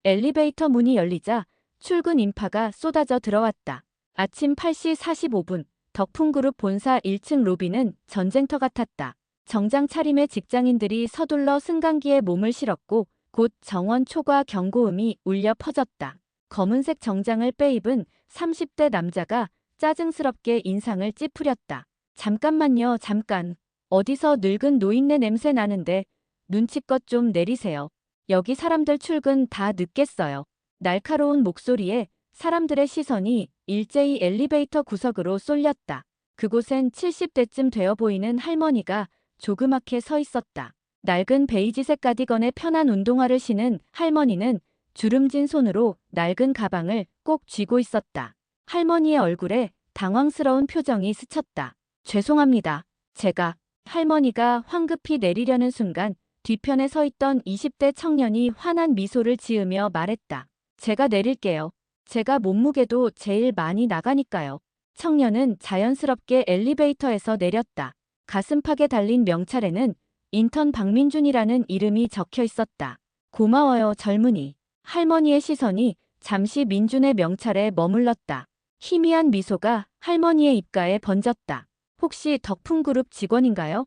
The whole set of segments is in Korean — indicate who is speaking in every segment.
Speaker 1: 엘리베이터 문이 열리자 출근 인파가 쏟아져 들어왔다. 아침 8시 45분, 덕풍그룹 본사 1층 로비는 전쟁터 같았다. 정장 차림의 직장인들이 서둘러 승강기에 몸을 실었고 곧 정원 초과 경고음이 울려 퍼졌다. 검은색 정장을 빼입은 30대 남자가 짜증스럽게 인상을 찌푸렸다. 잠깐만요, 잠깐. 어디서 늙은 노인네 냄새 나는데 눈치껏 좀 내리세요. 여기 사람들 출근 다 늦겠어요. 날카로운 목소리에 사람들의 시선이 일제히 엘리베이터 구석으로 쏠렸다. 그곳엔 70대쯤 되어 보이는 할머니가 조그맣게 서 있었다. 낡은 베이지색 가디건에 편한 운동화를 신은 할머니는 주름진 손으로 낡은 가방을 꼭 쥐고 있었다. 할머니의 얼굴에 당황스러운 표정이 스쳤다. 죄송합니다. 제가. 할머니가 황급히 내리려는 순간 뒤편에 서 있던 20대 청년이 환한 미소를 지으며 말했다. 제가 내릴게요. 제가 몸무게도 제일 많이 나가니까요. 청년은 자연스럽게 엘리베이터에서 내렸다. 가슴팍에 달린 명찰에는 인턴 박민준이라는 이름이 적혀 있었다. 고마워요, 젊은이. 할머니의 시선이 잠시 민준의 명찰에 머물렀다. 희미한 미소가 할머니의 입가에 번졌다. 혹시 덕풍그룹 직원인가요?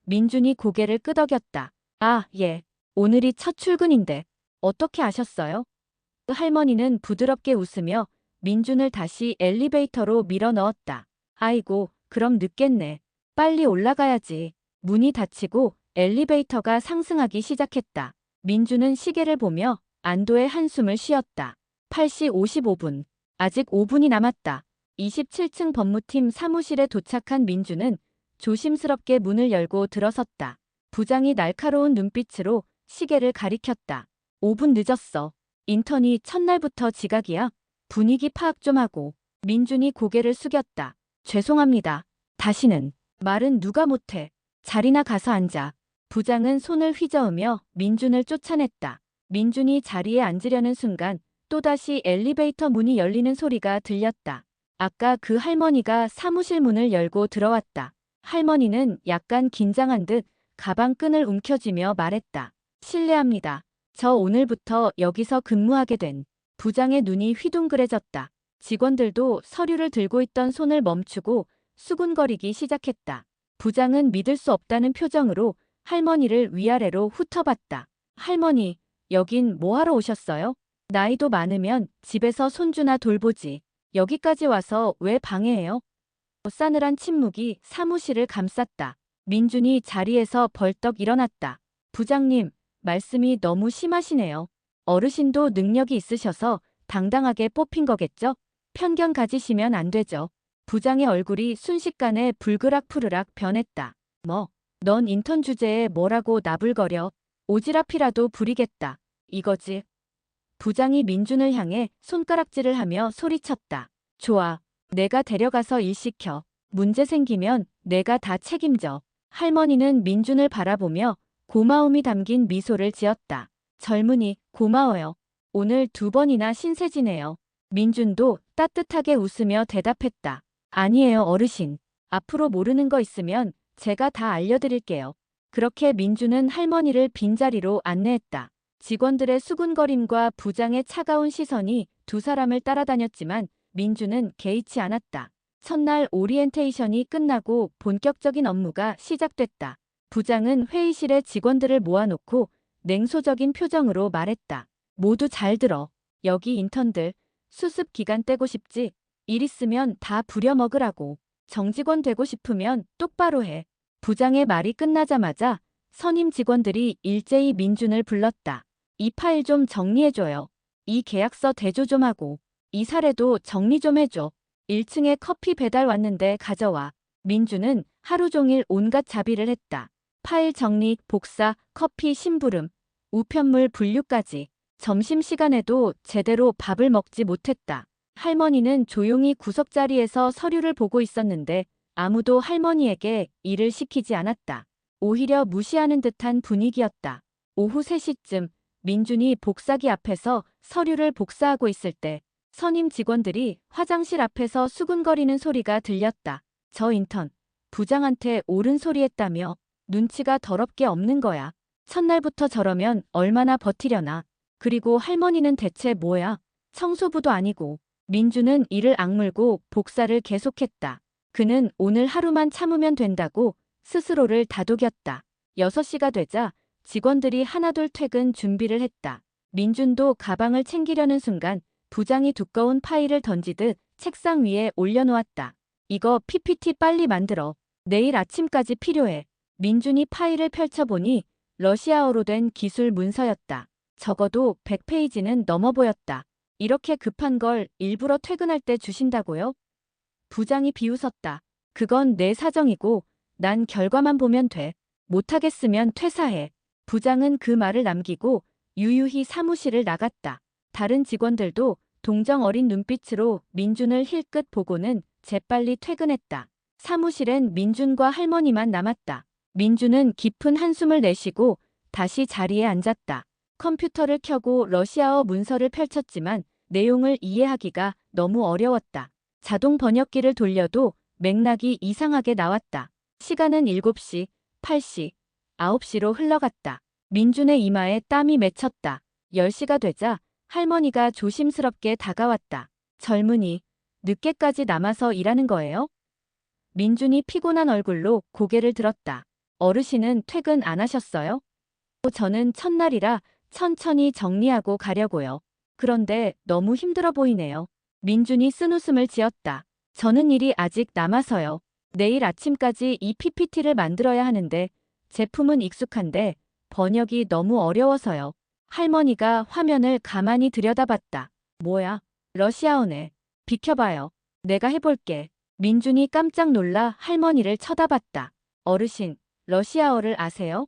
Speaker 1: 민준이 고개를 끄덕였다. 아, 예. 오늘이 첫 출근인데 어떻게 아셨어요? 할머니는 부드럽게 웃으며 민준을 다시 엘리베이터로 밀어 넣었다. 아이고, 그럼 늦겠네. 빨리 올라가야지. 문이 닫히고 엘리베이터가 상승하기 시작했다. 민준은 시계를 보며 안도의 한숨을 쉬었다. 8시 55분. 아직 5분이 남았다. 27층 법무팀 사무실에 도착한 민준은 조심스럽게 문을 열고 들어섰다. 부장이 날카로운 눈빛으로 시계를 가리켰다. 5분 늦었어. 인턴이 첫날부터 지각이야. 분위기 파악 좀 하고. 민준이 고개를 숙였다. 죄송합니다. 다시는. 말은 누가 못해. 자리나 가서 앉아. 부장은 손을 휘저으며 민준을 쫓아냈다. 민준이 자리에 앉으려는 순간 또다시 엘리베이터 문이 열리는 소리가 들렸다. 아까 그 할머니가 사무실 문을 열고 들어왔다. 할머니는 약간 긴장한 듯 가방 끈을 움켜쥐며 말했다. 실례합니다. 저 오늘부터 여기서 근무하게 된. 부장의 눈이 휘둥그레졌다. 직원들도 서류를 들고 있던 손을 멈추고 수군거리기 시작했다. 부장은 믿을 수 없다는 표정으로 할머니를 위아래로 훑어봤다. 할머니, 여긴 뭐하러 오셨어요? 나이도 많으면 집에서 손주나 돌보지. 여기까지 와서 왜 방해해요? 싸늘한 침묵이 사무실을 감쌌다. 민준이 자리에서 벌떡 일어났다. 부장님, 말씀이 너무 심하시네요. 어르신도 능력이 있으셔서 당당하게 뽑힌 거겠죠? 편견 가지시면 안 되죠. 부장의 얼굴이 순식간에 불그락푸르락 변했다. 뭐, 넌 인턴 주제에 뭐라고 나불거려. 오지랖이라도 부리겠다. 이거지. 부장이 민준을 향해 손가락질을 하며 소리쳤다. 좋아. 내가 데려가서 일 시켜. 문제 생기면 내가 다 책임져. 할머니는 민준을 바라보며 고마움이 담긴 미소를 지었다. 젊은이, 고마워요. 오늘 2번이나 신세지네요. 민준도 따뜻하게 웃으며 대답했다. 아니에요, 어르신. 앞으로 모르는 거 있으면 제가 다 알려드릴게요. 그렇게 민준은 할머니를 빈자리로 안내했다. 직원들의 수군거림과 부장의 차가운 시선이 두 사람을 따라다녔지만 민준은 개의치 않았다. 첫날 오리엔테이션이 끝나고 본격적인 업무가 시작됐다. 부장은 회의실에 직원들을 모아놓고 냉소적인 표정으로 말했다. 모두 잘 들어. 여기 인턴들 수습 기간 떼고 싶지? 일 있으면 다 부려먹으라고. 정직원 되고 싶으면 똑바로 해. 부장의 말이 끝나자마자 선임 직원들이 일제히 민준을 불렀다. 이 파일 좀 정리해줘요. 이 계약서 대조 좀 하고. 이 사례도 정리 좀 해줘. 1층에 커피 배달 왔는데 가져와. 민준은 하루 종일 온갖 자비를 했다. 파일 정리, 복사, 커피 심부름, 우편물 분류까지. 점심시간에도 제대로 밥을 먹지 못했다. 할머니는 조용히 구석자리에서 서류를 보고 있었는데 아무도 할머니에게 일을 시키지 않았다. 오히려 무시하는 듯한 분위기였다. 오후 3시쯤 민준이 복사기 앞에서 서류를 복사하고 있을 때 선임 직원들이 화장실 앞에서 수군거리는 소리가 들렸다. 저 인턴, 부장한테 옳은 소리 했다며. 눈치가 더럽게 없는 거야. 첫날부터 저러면 얼마나 버티려나. 그리고 할머니는 대체 뭐야? 청소부도 아니고. 민주는 이를 악물고 복사를 계속했다. 그는 오늘 하루만 참으면 된다고 스스로를 다독였다. 6시가 되자 직원들이 하나둘 퇴근 준비를 했다. 민준도 가방을 챙기려는 순간 부장이 두꺼운 파일을 던지듯 책상 위에 올려놓았다. 이거 PPT 빨리 만들어. 내일 아침까지 필요해. 민준이 파일을 펼쳐보니 러시아어로 된 기술 문서였다. 적어도 100페이지는 넘어 보였다. 이렇게 급한 걸 일부러 퇴근할 때 주신다고요? 부장이 비웃었다. 그건 내 사정이고 난 결과만 보면 돼. 못하겠으면 퇴사해. 부장은 그 말을 남기고 유유히 사무실을 나갔다. 다른 직원들도 동정 어린 눈빛으로 민준을 힐끗 보고는 재빨리 퇴근했다. 사무실엔 민준과 할머니만 남았다. 민준은 깊은 한숨을 내쉬고 다시 자리에 앉았다. 컴퓨터를 켜고 러시아어 문서를 펼쳤지만 내용을 이해하기가 너무 어려웠다. 자동 번역기를 돌려도 맥락이 이상하게 나왔다. 시간은 7시, 8시, 9시로 흘러갔다. 민준의 이마에 땀이 맺혔다. 10시가 되자 할머니가 조심스럽게 다가왔다. 젊은이, 늦게까지 남아서 일하는 거예요? 민준이 피곤한 얼굴로 고개를 들었다. 어르신은 퇴근 안 하셨어요? 저는 첫날이라 천천히 정리하고 가려고요. 그런데 너무 힘들어 보이네요. 민준이 쓴웃음을 지었다. 저는 일이 아직 남아서요. 내일 아침까지 이 PPT를 만들어야 하는데 제품은 익숙한데 번역이 너무 어려워서요. 할머니가 화면을 가만히 들여다봤다. 뭐야? 러시아어네. 비켜봐요. 내가 해볼게. 민준이 깜짝 놀라 할머니를 쳐다봤다. 어르신, 러시아어를 아세요?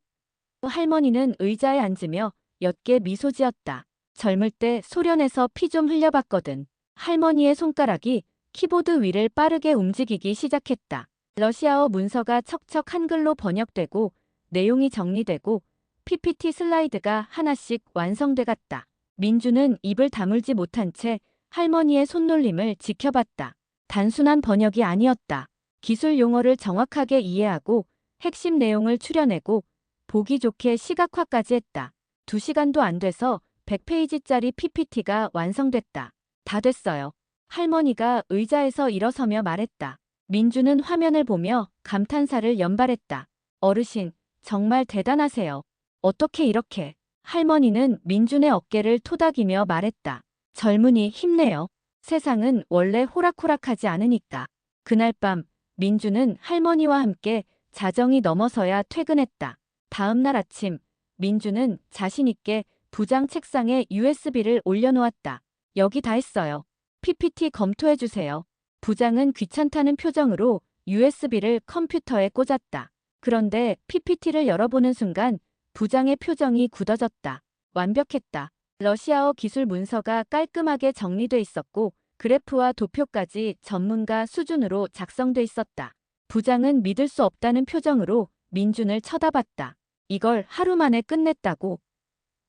Speaker 1: 할머니는 의자에 앉으며 옅게 미소 지었다. 젊을 때 소련에서 피 좀 흘려봤거든. 할머니의 손가락이 키보드 위를 빠르게 움직이기 시작했다. 러시아어 문서가 척척 한글로 번역되고 내용이 정리되고 PPT 슬라이드가 하나씩 완성돼갔다. 민주는 입을 다물지 못한 채 할머니의 손놀림을 지켜봤다. 단순한 번역이 아니었다. 기술 용어를 정확하게 이해하고 핵심 내용을 추려내고 보기 좋게 시각화까지 했다. 2시간도 안 돼서 100페이지짜리 PPT가 완성됐다. 다 됐어요. 할머니가 의자에서 일어서며 말했다. 민주는 화면을 보며 감탄사를 연발했다. 어르신, 정말 대단하세요. 어떻게 이렇게. 할머니는 민준의 어깨를 토닥이며 말했다. 젊은이 힘내요. 세상은 원래 호락호락하지 않으니까. 그날 밤 민주는 할머니와 함께 자정이 넘어서야 퇴근했다. 다음 날 아침 민주는 자신 있게 부장 책상에 USB를 올려놓았다. 여기 다 했어요. PPT 검토해주세요. 부장은 귀찮다는 표정으로 USB를 컴퓨터에 꽂았다. 그런데 PPT를 열어보는 순간 부장의 표정이 굳어졌다. 완벽했다. 러시아어 기술 문서가 깔끔하게 정리돼 있었고 그래프와 도표까지 전문가 수준으로 작성돼 있었다. 부장은 믿을 수 없다는 표정으로 민준을 쳐다봤다. 이걸 하루 만에 끝냈다고.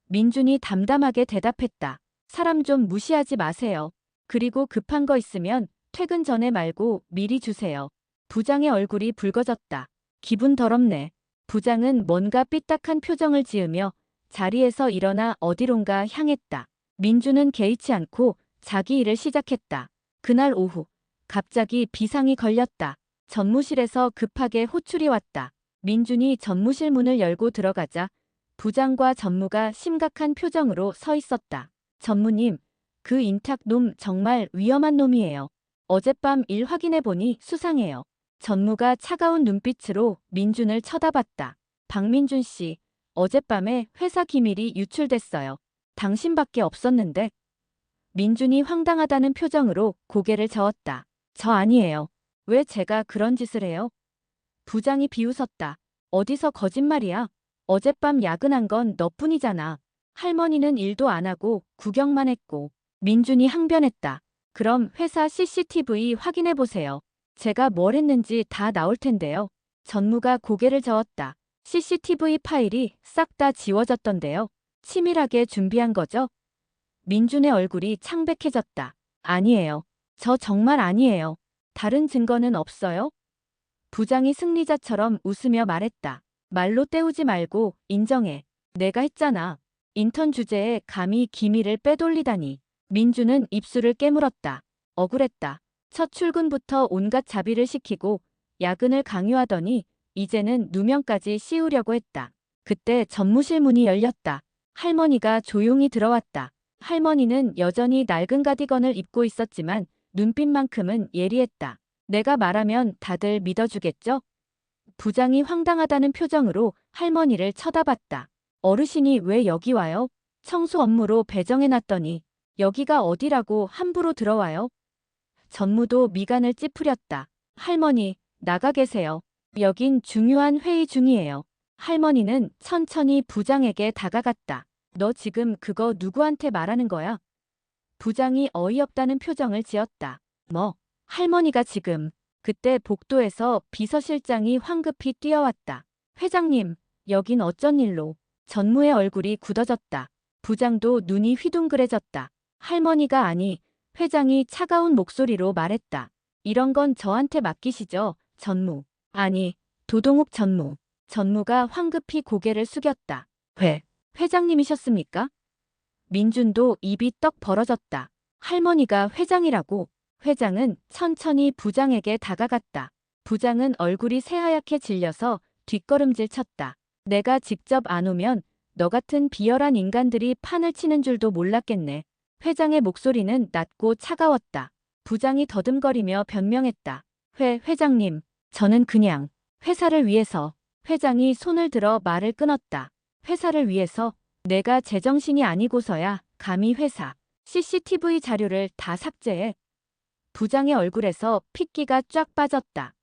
Speaker 1: 민준이 담담하게 대답했다. 사람 좀 무시하지 마세요. 그리고 급한 거 있으면 퇴근 전에 말고 미리 주세요. 부장의 얼굴이 붉어졌다. 기분 더럽네. 부장은 뭔가 삐딱한 표정을 지으며 자리에서 일어나 어디론가 향했다. 민주는 개의치 않고 자기 일을 시작했다. 그날 오후 갑자기 비상이 걸렸다. 전무실에서 급하게 호출이 왔다. 민준이 전무실 문을 열고 들어가자 부장과 전무가 심각한 표정으로 서 있었다. 전무님, 그 인탁 놈 정말 위험한 놈이에요. 어젯밤 일 확인해보니 수상해요. 전무가 차가운 눈빛으로 민준을 쳐다봤다. 박민준 씨, 어젯밤에 회사 기밀이 유출됐어요. 당신밖에 없었는데. 민준이 황당하다는 표정으로 고개를 저었다. 저 아니에요. 왜 제가 그런 짓을 해요? 부장이 비웃었다. 어디서 거짓말이야? 어젯밤 야근한 건 너뿐이잖아. 할머니는 일도 안 하고 구경만 했고. 민준이 항변했다. 그럼 회사 CCTV 확인해보세요. 제가 뭘 했는지 다 나올 텐데요. 전무가 고개를 저었다. CCTV 파일이 싹 다 지워졌던데요. 치밀하게 준비한 거죠? 민준의 얼굴이 창백해졌다. 아니에요. 저 정말 아니에요. 다른 증거는 없어요? 부장이 승리자처럼 웃으며 말했다. 말로 때우지 말고 인정해. 내가 했잖아. 인턴 주제에 감히 기밀을 빼돌리다니. 민주는 입술을 깨물었다. 억울했다. 첫 출근부터 온갖 자비를 시키고 야근을 강요하더니 이제는 누명까지 씌우려고 했다. 그때 전무실 문이 열렸다. 할머니가 조용히 들어왔다. 할머니는 여전히 낡은 가디건을 입고 있었지만 눈빛만큼은 예리했다. 내가 말하면 다들 믿어주겠죠? 부장이 황당하다는 표정으로 할머니를 쳐다봤다. 어르신이 왜 여기 와요? 청소 업무로 배정해놨더니 여기가 어디라고 함부로 들어와요? 전무도 미간을 찌푸렸다. 할머니, 나가 계세요. 여긴 중요한 회의 중이에요. 할머니는 천천히 부장에게 다가갔다. 너 지금 그거 누구한테 말하는 거야? 부장이 어이없다는 표정을 지었다. 뭐, 할머니가 지금. 그때 복도에서 비서실장이 황급히 뛰어왔다. 회장님, 여긴 어쩐 일로? 전무의 얼굴이 굳어졌다. 부장도 눈이 휘둥그레졌다. 할머니가 아니, 회장이 차가운 목소리로 말했다. 이런 건 저한테 맡기시죠, 전무. 아니, 도동욱 전무. 전무가 황급히 고개를 숙였다. 회장님이셨습니까? 민준도 입이 떡 벌어졌다. 할머니가 회장이라고. 회장은 천천히 부장에게 다가갔다. 부장은 얼굴이 새하얗게 질려서 뒷걸음질 쳤다. 내가 직접 안 오면 너 같은 비열한 인간들이 판을 치는 줄도 몰랐겠네. 회장의 목소리는 낮고 차가웠다. 부장이 더듬거리며 변명했다. 회장님, 저는 그냥 회사를 위해서. 회장이 손을 들어 말을 끊었다. 회사를 위해서? 내가 제정신이 아니고서야 감히 회사 CCTV 자료를 다 삭제해. 부장의 얼굴에서 핏기가 쫙 빠졌다.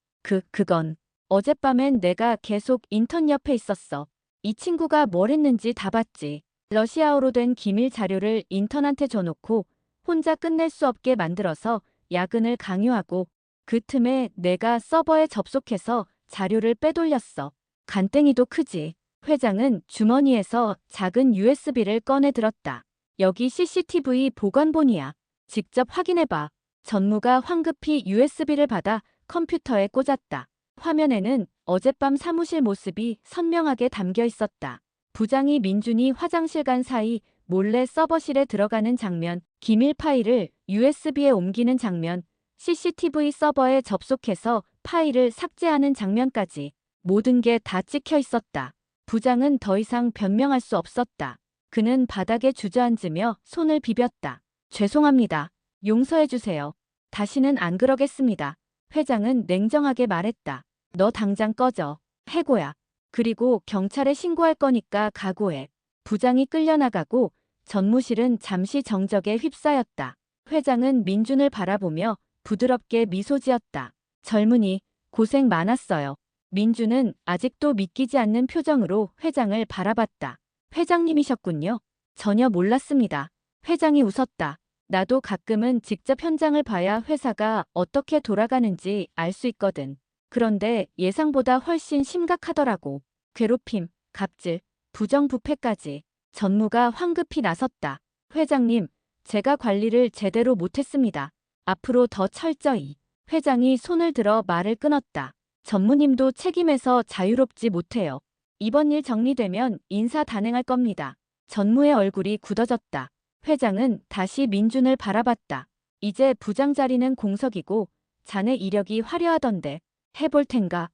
Speaker 1: 그건 어젯밤엔 내가 계속 인턴 옆에 있었어. 이 친구가 뭘 했는지 다 봤지. 러시아어로 된 기밀 자료를 인턴한테 줘놓고 혼자 끝낼 수 없게 만들어서 야근을 강요하고 그 틈에 내가 서버에 접속해서 자료를 빼돌렸어. 간땡이도 크지. 회장은 주머니에서 작은 USB를 꺼내 들었다. 여기 CCTV 보관본이야. 직접 확인해봐. 전무가 황급히 USB를 받아 컴퓨터에 꽂았다. 화면에는 어젯밤 사무실 모습이 선명하게 담겨 있었다. 부장이 민준이 화장실 간 사이 몰래 서버실에 들어가는 장면, 기밀 파일을 USB에 옮기는 장면, CCTV 서버에 접속해서 파일을 삭제하는 장면까지 모든 게 다 찍혀 있었다. 부장은 더 이상 변명할 수 없었다. 그는 바닥에 주저앉으며 손을 비볐다. 죄송합니다. 용서해주세요. 다시는 안 그러겠습니다. 회장은 냉정하게 말했다. 너 당장 꺼져. 해고야. 그리고 경찰에 신고할 거니까 각오해. 부장이 끌려나가고 전무실은 잠시 정적에 휩싸였다. 회장은 민준을 바라보며 부드럽게 미소 지었다. 젊은이, 고생 많았어요. 민준은 아직도 믿기지 않는 표정으로 회장을 바라봤다. 회장님이셨군요. 전혀 몰랐습니다. 회장이 웃었다. 나도 가끔은 직접 현장을 봐야 회사가 어떻게 돌아가는지 알 수 있거든. 그런데 예상보다 훨씬 심각하더라고. 괴롭힘, 갑질, 부정부패까지. 전무가 황급히 나섰다. 회장님, 제가 관리를 제대로 못했습니다. 앞으로 더 철저히. 회장이 손을 들어 말을 끊었다. 전무님도 책임에서 자유롭지 못해요. 이번 일 정리되면 인사 단행할 겁니다. 전무의 얼굴이 굳어졌다. 회장은 다시 민준을 바라봤다. 이제 부장 자리는 공석이고 자네 이력이 화려하던데 해볼 텐가?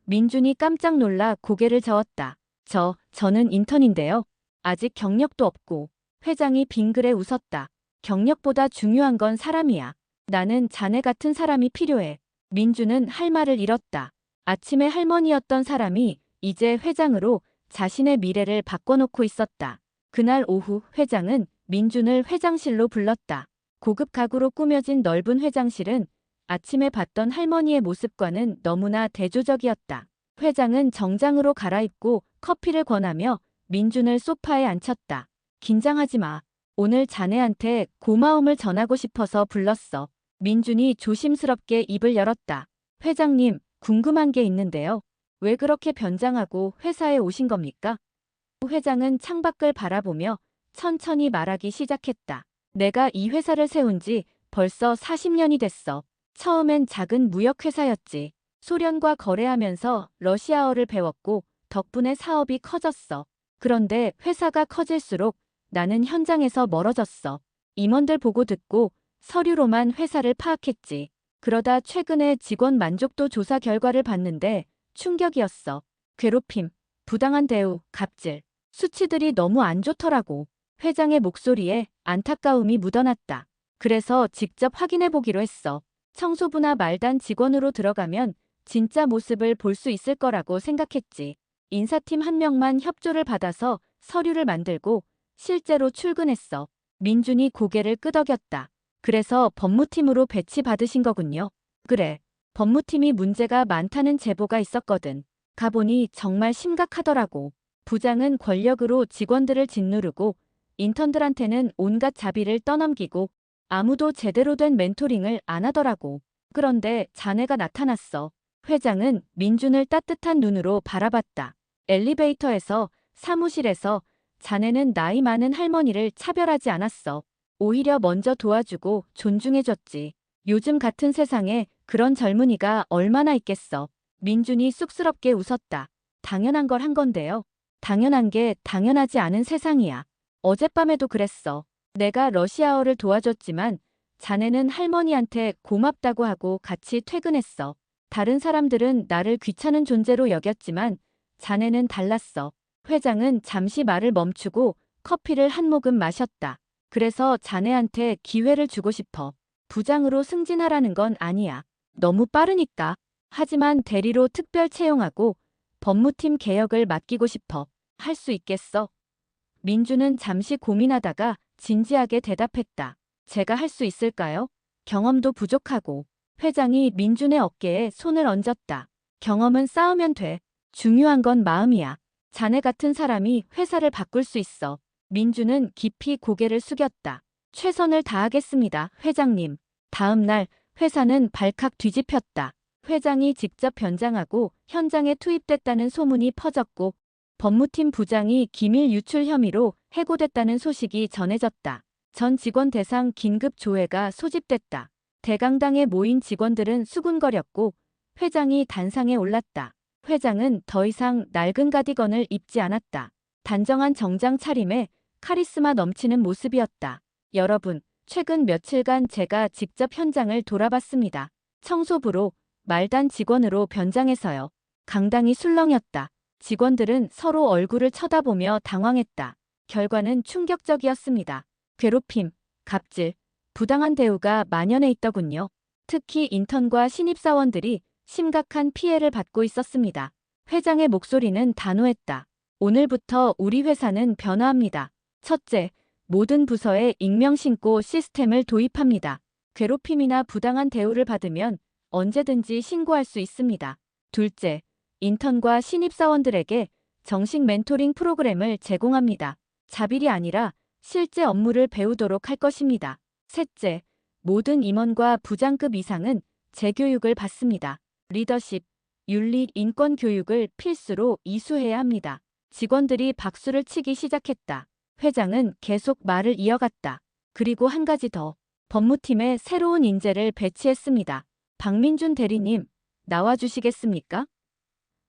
Speaker 1: 민준이 깜짝 놀라 고개를 저었다. 저는 인턴인데요. 아직 경력도 없고. 회장이 빙그레 웃었다. 경력보다 중요한 건 사람이야. 나는 자네 같은 사람이 필요해. 민준은 할 말을 잃었다. 아침에 할머니였던 사람이 이제 회장으로 자신의 미래를 바꿔놓고 있었다. 그날 오후 회장은 민준을 회장실로 불렀다. 고급 가구로 꾸며진 넓은 회장실은 아침에 봤던 할머니의 모습과는 너무나 대조적이었다. 회장은 정장으로 갈아입고 커피를 권하며 민준을 소파에 앉혔다. 긴장하지 마. 오늘 자네한테 고마움을 전하고 싶어서 불렀어. 민준이 조심스럽게 입을 열었다. 회장님, 궁금한 게 있는데요. 왜 그렇게 변장하고 회사에 오신 겁니까? 회장은 창밖을 바라보며 천천히 말하기 시작했다. 내가 이 회사를 세운 지 벌써 40년이 됐어. 처음엔 작은 무역회사였지. 소련과 거래하면서 러시아어를 배웠고 덕분에 사업이 커졌어. 그런데 회사가 커질수록 나는 현장에서 멀어졌어. 임원들 보고 듣고 서류로만 회사를 파악했지. 그러다 최근에 직원 만족도 조사 결과를 봤는데 충격이었어. 괴롭힘, 부당한 대우, 갑질. 수치들이 너무 안 좋더라고. 회장의 목소리에 안타까움이 묻어났다. 그래서 직접 확인해 보기로 했어. 청소부나 말단 직원으로 들어가면 진짜 모습을 볼 수 있을 거라고 생각했지. 인사팀 한 명만 협조를 받아서 서류를 만들고 실제로 출근했어. 민준이 고개를 끄덕였다. 그래서 법무팀으로 배치받으신 거군요. 그래. 법무팀이 문제가 많다는 제보가 있었거든. 가보니 정말 심각하더라고. 부장은 권력으로 직원들을 짓누르고 인턴들한테는 온갖 자비를 떠넘기고 아무도 제대로 된 멘토링을 안 하더라고. 그런데 자네가 나타났어. 회장은 민준을 따뜻한 눈으로 바라봤다. 엘리베이터에서, 사무실에서 자네는 나이 많은 할머니를 차별하지 않았어. 오히려 먼저 도와주고 존중해줬지. 요즘 같은 세상에 그런 젊은이가 얼마나 있겠어. 민준이 쑥스럽게 웃었다. 당연한 걸 한 건데요. 당연한 게 당연하지 않은 세상이야. 어젯밤에도 그랬어. 내가 러시아어를 도와줬지만 자네는 할머니한테 고맙다고 하고 같이 퇴근했어. 다른 사람들은 나를 귀찮은 존재로 여겼지만 자네는 달랐어. 회장은 잠시 말을 멈추고 커피를 한 모금 마셨다. 그래서 자네한테 기회를 주고 싶어. 부장으로 승진하라는 건 아니야. 너무 빠르니까. 하지만 대리로 특별 채용하고 법무팀 개혁을 맡기고 싶어. 할 수 있겠어? 민주는 잠시 고민하다가 진지하게 대답했다. 제가 할 수 있을까요? 경험도 부족하고. 회장이 민준의 어깨에 손을 얹었다. 경험은 쌓으면 돼. 중요한 건 마음이야. 자네 같은 사람이 회사를 바꿀 수 있어. 민준은 깊이 고개를 숙였다. 최선을 다하겠습니다, 회장님. 다음 날 회사는 발칵 뒤집혔다. 회장이 직접 변장하고 현장에 투입됐다는 소문이 퍼졌고 법무팀 부장이 기밀 유출 혐의로 해고됐다는 소식이 전해졌다. 전 직원 대상 긴급 조회가 소집됐다. 대강당에 모인 직원들은 수군거렸고 회장이 단상에 올랐다. 회장은 더 이상 낡은 가디건을 입지 않았다. 단정한 정장 차림에 카리스마 넘치는 모습이었다. 여러분, 최근 며칠간 제가 직접 현장을 돌아봤습니다. 청소부로, 말단 직원으로 변장해서요. 강당이 술렁였다. 직원들은 서로 얼굴을 쳐다보며 당황했다. 결과는 충격적이었습니다. 괴롭힘, 갑질, 부당한 대우가 만연해 있더군요. 특히 인턴과 신입사원들이 심각한 피해를 받고 있었습니다. 회장의 목소리는 단호했다. 오늘부터 우리 회사는 변화합니다. 첫째, 모든 부서에 익명 신고 시스템을 도입합니다. 괴롭힘이나 부당한 대우를 받으면 언제든지 신고할 수 있습니다. 둘째, 인턴과 신입사원들에게 정식 멘토링 프로그램을 제공합니다. 자빌이 아니라 실제 업무를 배우도록 할 것입니다. 셋째, 모든 임원과 부장급 이상은 재교육을 받습니다. 리더십, 윤리, 인권 교육을 필수로 이수해야 합니다. 직원들이 박수를 치기 시작했다. 회장은 계속 말을 이어갔다. 그리고 한 가지 더. 법무팀에 새로운 인재를 배치했습니다. 박민준 대리님, 나와주시겠습니까?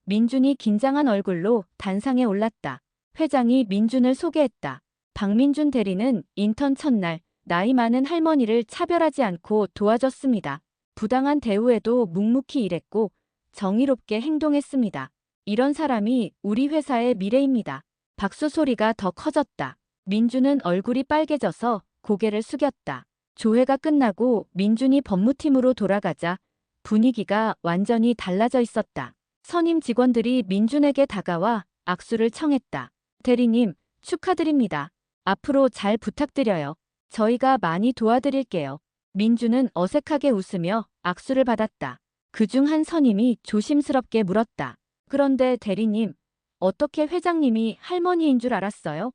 Speaker 1: 민준이 긴장한 얼굴로 단상에 올랐다. 회장이 민준을 소개했다. 박민준 대리는 인턴 첫날 나이 많은 할머니를 차별하지 않고 도와줬습니다. 부당한 대우에도 묵묵히 일했고 정의롭게 행동했습니다. 이런 사람이 우리 회사의 미래입니다. 박수 소리가 더 커졌다. 민준은 얼굴이 빨개져서 고개를 숙였다. 조회가 끝나고 민준이 법무팀으로 돌아가자 분위기가 완전히 달라져 있었다. 선임 직원들이 민준에게 다가와 악수를 청했다. 대리님, 축하드립니다. 앞으로 잘 부탁드려요. 저희가 많이 도와드릴게요. 민준은 어색하게 웃으며 악수를 받았다. 그중 한 선임이 조심스럽게 물었다. 그런데 대리님, 어떻게 회장님이 할머니인 줄 알았어요?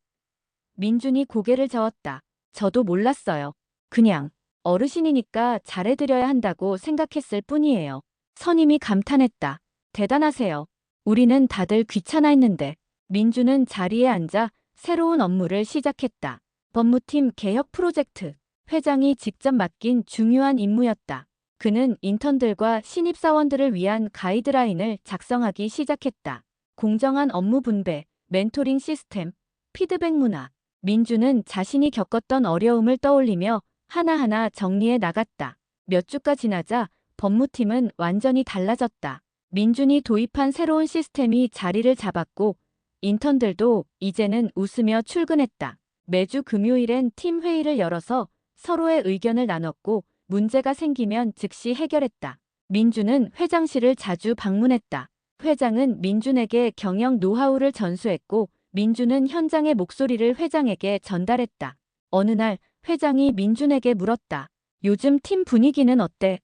Speaker 1: 민준이 고개를 저었다. 저도 몰랐어요. 그냥 어르신이니까 잘해드려야 한다고 생각했을 뿐이에요. 선임이 감탄했다. 대단하세요. 우리는 다들 귀찮아했는데. 민준은 자리에 앉아 새로운 업무를 시작했다. 법무팀 개혁 프로젝트. 회장이 직접 맡긴 중요한 임무였다. 그는 인턴들과 신입사원들을 위한 가이드라인을 작성하기 시작했다. 공정한 업무 분배, 멘토링 시스템, 피드백 문화. 민주는 자신이 겪었던 어려움을 떠올리며 하나하나 정리해 나갔다. 몇 주가 지나자 법무팀은 완전히 달라졌다. 민준이 도입한 새로운 시스템이 자리를 잡았고 인턴들도 이제는 웃으며 출근했다. 매주 금요일엔 팀 회의를 열어서 서로의 의견을 나눴고 문제가 생기면 즉시 해결했다. 민준은 회장실을 자주 방문했다. 회장은 민준에게 경영 노하우를 전수했고 민준은 현장의 목소리를 회장에게 전달했다. 어느 날 회장이 민준에게 물었다. 요즘 팀 분위기는 어때?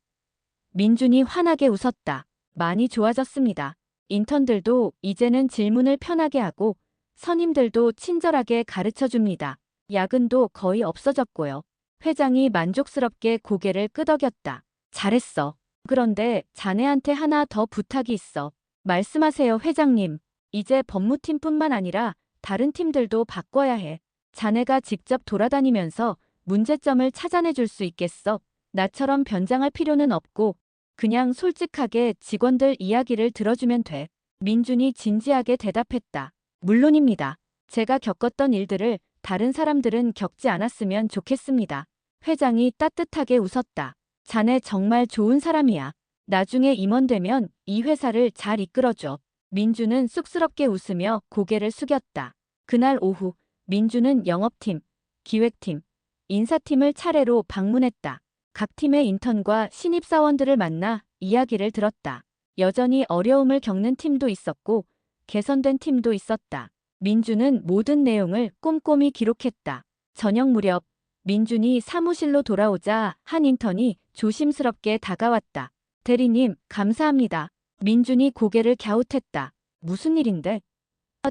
Speaker 1: 민준이 환하게 웃었다. 많이 좋아졌습니다. 인턴들도 이제는 질문을 편하게 하고 선임들도 친절하게 가르쳐줍니다. 야근도 거의 없어졌고요. 회장이 만족스럽게 고개를 끄덕였다. 잘했어. 그런데 자네한테 하나 더 부탁이 있어. 말씀하세요, 회장님. 이제 법무팀뿐만 아니라 다른 팀들도 바꿔야 해. 자네가 직접 돌아다니면서 문제점을 찾아내줄 수 있겠어? 나처럼 변장할 필요는 없고 그냥 솔직하게 직원들 이야기를 들어주면 돼. 민준이 진지하게 대답했다. 물론입니다. 제가 겪었던 일들을 다른 사람들은 겪지 않았으면 좋겠습니다. 회장이 따뜻하게 웃었다. 자네 정말 좋은 사람이야. 나중에 임원 되면 이 회사를 잘 이끌어줘. 민주는 쑥스럽게 웃으며 고개를 숙였다. 그날 오후 민주는 영업팀, 기획팀, 인사팀을 차례로 방문했다. 각 팀의 인턴과 신입사원들을 만나 이야기를 들었다. 여전히 어려움을 겪는 팀도 있었고 개선된 팀도 있었다. 민주는 모든 내용을 꼼꼼히 기록했다. 저녁 무렵 민준이 사무실로 돌아오자 한 인턴이 조심스럽게 다가왔다. 대리님, 감사합니다. 민준이 고개를 갸웃했다. 무슨 일인데?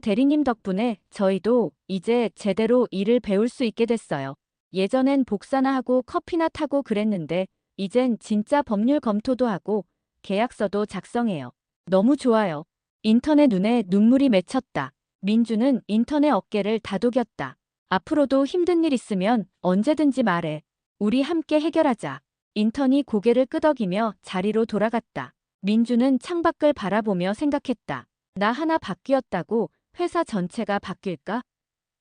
Speaker 1: 대리님 덕분에 저희도 이제 제대로 일을 배울 수 있게 됐어요. 예전엔 복사나 하고 커피나 타고 그랬는데 이젠 진짜 법률 검토도 하고 계약서도 작성해요. 너무 좋아요. 인턴의 눈에 눈물이 맺혔다. 민주는 인턴의 어깨를 다독였다. 앞으로도 힘든 일 있으면 언제든지 말해. 우리 함께 해결하자. 인턴이 고개를 끄덕이며 자리로 돌아갔다. 민주는 창밖을 바라보며 생각했다. 나 하나 바뀌었다고 회사 전체가 바뀔까?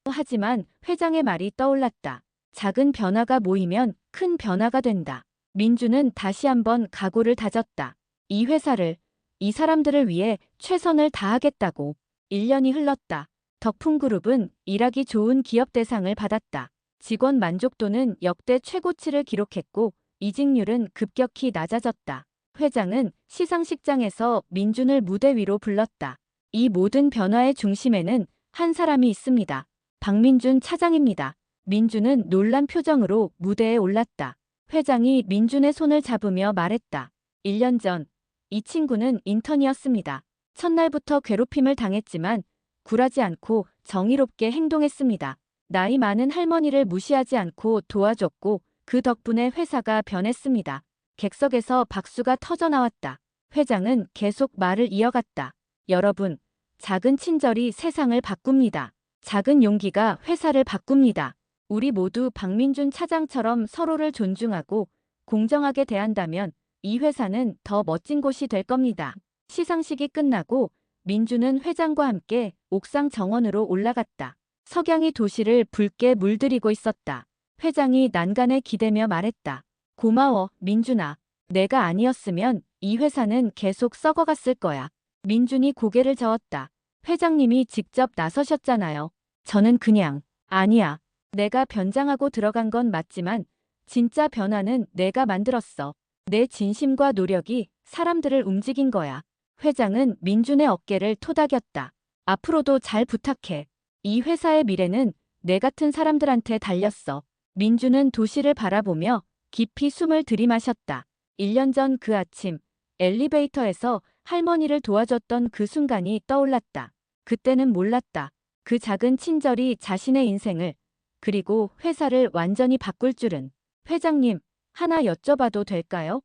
Speaker 1: 하지만 회장의 말이 떠올랐다. 작은 변화가 모이면 큰 변화가 된다. 민주는 다시 한번 각오를 다졌다. 이 회사를, 이 사람들을 위해 최선을 다하겠다고. 1년이 흘렀다. 덕풍그룹은 일하기 좋은 기업 대상을 받았다. 직원 만족도는 역대 최고치를 기록했고 이직률은 급격히 낮아졌다. 회장은 시상식장에서 민준을 무대 위로 불렀다. 이 모든 변화의 중심에는 한 사람이 있습니다. 박민준 차장입니다. 민준은 놀란 표정으로 무대에 올랐다. 회장이 민준의 손을 잡으며 말했다. 1년 전, 이 친구는 인턴이었습니다. 첫날부터 괴롭힘을 당했지만 굴하지 않고 정의롭게 행동했습니다. 나이 많은 할머니를 무시하지 않고 도와줬고 그 덕분에 회사가 변했습니다. 객석에서 박수가 터져나왔다. 회장은 계속 말을 이어갔다. 여러분, 작은 친절이 세상을 바꿉니다. 작은 용기가 회사를 바꿉니다. 우리 모두 박민준 차장처럼 서로를 존중하고 공정하게 대한다면 이 회사는 더 멋진 곳이 될 겁니다. 시상식이 끝나고 민준은 회장과 함께 옥상 정원으로 올라갔다. 석양이 도시를 붉게 물들이고 있었다. 회장이 난간에 기대며 말했다. 고마워, 민준아. 내가 아니었으면 이 회사는 계속 썩어갔을 거야. 민준이 고개를 저었다. 회장님이 직접 나서셨잖아요. 저는 그냥, 아니야. 내가 변장하고 들어간 건 맞지만 진짜 변화는 내가 만들었어. 내 진심과 노력이 사람들을 움직인 거야. 회장은 민준의 어깨를 토닥였다. 앞으로도 잘 부탁해. 이 회사의 미래는 내 같은 사람들한테 달렸어. 민준은 도시를 바라보며 깊이 숨을 들이마셨다. 1년 전 그 아침, 엘리베이터에서 할머니를 도와줬던 그 순간이 떠올랐다. 그때는 몰랐다. 그 작은 친절이 자신의 인생을, 그리고 회사를 완전히 바꿀 줄은. 회장님, 하나 여쭤봐도 될까요?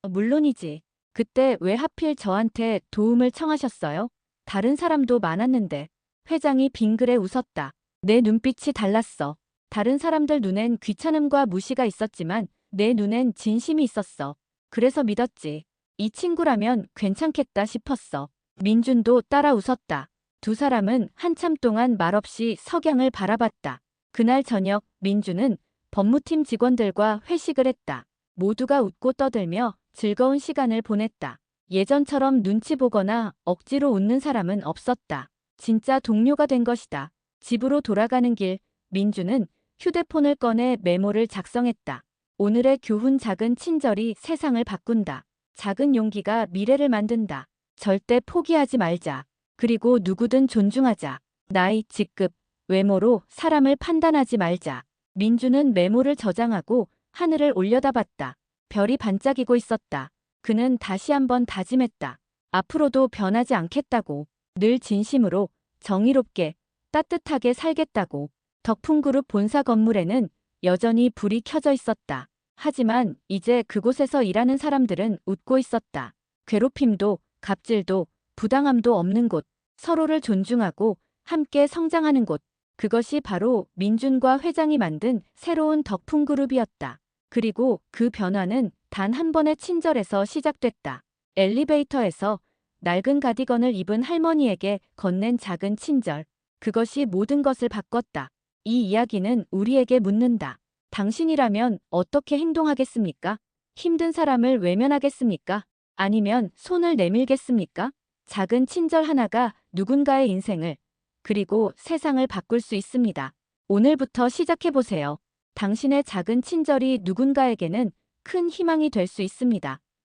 Speaker 1: 물론이지. 그때 왜 하필 저한테 도움을 청하셨어요? 다른 사람도 많았는데. 회장이 빙그레 웃었다. 내 눈빛이 달랐어. 다른 사람들 눈엔 귀찮음과 무시가 있었지만 내 눈엔 진심이 있었어. 그래서 믿었지. 이 친구라면 괜찮겠다 싶었어. 민준도 따라 웃었다. 두 사람은 한참 동안 말없이 석양을 바라봤다. 그날 저녁 민주는 법무팀 직원들과 회식을 했다. 모두가 웃고 떠들며 즐거운 시간을 보냈다. 예전처럼 눈치 보거나 억지로 웃는 사람은 없었다. 진짜 동료가 된 것이다. 집으로 돌아가는 길, 민주는 휴대폰을 꺼내 메모를 작성했다. 오늘의 교훈: 작은 친절이 세상을 바꾼다. 작은 용기가 미래를 만든다. 절대 포기하지 말자. 그리고 누구든 존중하자. 나이, 직급, 외모로 사람을 판단하지 말자. 민주는 메모를 저장하고 하늘을 올려다봤다. 별이 반짝이고 있었다. 그는 다시 한번 다짐했다. 앞으로도 변하지 않겠다고. 늘 진심으로, 정의롭게, 따뜻하게 살겠다고. 덕풍그룹 본사 건물에는 여전히 불이 켜져 있었다. 하지만 이제 그곳에서 일하는 사람들은 웃고 있었다. 괴롭힘도, 갑질도, 부당함도 없는 곳. 서로를 존중하고 함께 성장하는 곳. 그것이 바로 민준과 회장이 만든 새로운 덕풍그룹이었다. 그리고 그 변화는 단 한 번의 친절에서 시작됐다. 엘리베이터에서 낡은 가디건을 입은 할머니에게 건넨 작은 친절. 그것이 모든 것을 바꿨다. 이 이야기는 우리에게 묻는다. 당신이라면 어떻게 행동하겠습니까? 힘든 사람을 외면하겠습니까? 아니면 손을 내밀겠습니까? 작은 친절 하나가 누군가의 인생을, 그리고 세상을 바꿀 수 있습니다. 오늘부터 시작해보세요. 당신의 작은 친절이 누군가에게는 큰 희망이 될 수 있습니다.